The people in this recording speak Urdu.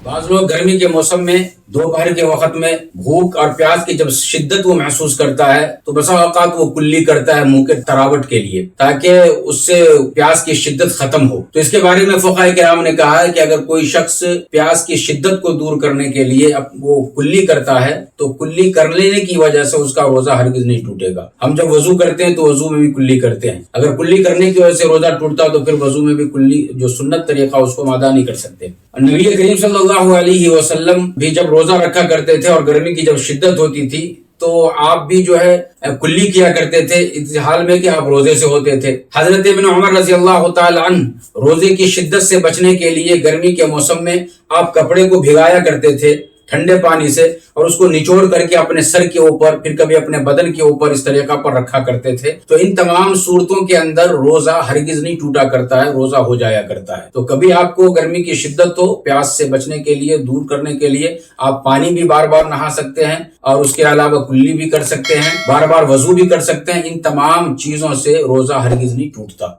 بعض لوگ گرمی کے موسم میں دوپہر کے وقت میں بھوک اور پیاس کی جب شدت وہ محسوس کرتا ہے تو بسا اوقات وہ کلی کرتا ہے منہ کے تراوٹ کے لیے تاکہ اس سے پیاس کی شدت ختم ہو۔ تو اس کے بارے میں فقہاء کرام نے کہا ہے کہ اگر کوئی شخص پیاس کی شدت کو دور کرنے کے لیے وہ کلی کرتا ہے تو کلی کر لینے کی وجہ سے اس کا روزہ ہرگز نہیں ٹوٹے گا۔ ہم جب وضو کرتے ہیں تو وضو میں بھی کلی کرتے ہیں، اگر کلی کرنے کی وجہ سے روزہ ٹوٹتا تو پھر وضو میں بھی کلی جو سنت طریقہ اس کو ہم ادا نہیں کر سکتے۔ نبی کریم صلی اللہ علیہ وسلم بھی جب روزہ رکھا کرتے تھے اور گرمی کی جب شدت ہوتی تھی تو آپ بھی جو ہے کلی کیا کرتے تھے، اس حال میں کہ آپ روزے سے ہوتے تھے۔ حضرت ابن عمر رضی اللہ تعالی عنہ روزے کی شدت سے بچنے کے لیے گرمی کے موسم میں آپ کپڑے کو بھگایا کرتے تھے ٹھنڈے پانی سے اور اس کو نچوڑ کر کے اپنے سر کے اوپر پھر کبھی اپنے بدن کے اوپر اس طریقہ پر رکھا کرتے تھے۔ تو ان تمام صورتوں کے اندر روزہ ہرگز نہیں ٹوٹا کرتا ہے، روزہ ہو جایا کرتا ہے۔ تو کبھی آپ کو گرمی کی شدت ہو، پیاس سے بچنے کے لیے، دور کرنے کے لیے آپ پانی بھی بار بار نہا سکتے ہیں اور اس کے علاوہ کلی بھی کر سکتے ہیں، بار بار وضو بھی کر سکتے ہیں۔ ان تمام چیزوں سے روزہ ہرگز نہیں ٹوٹتا۔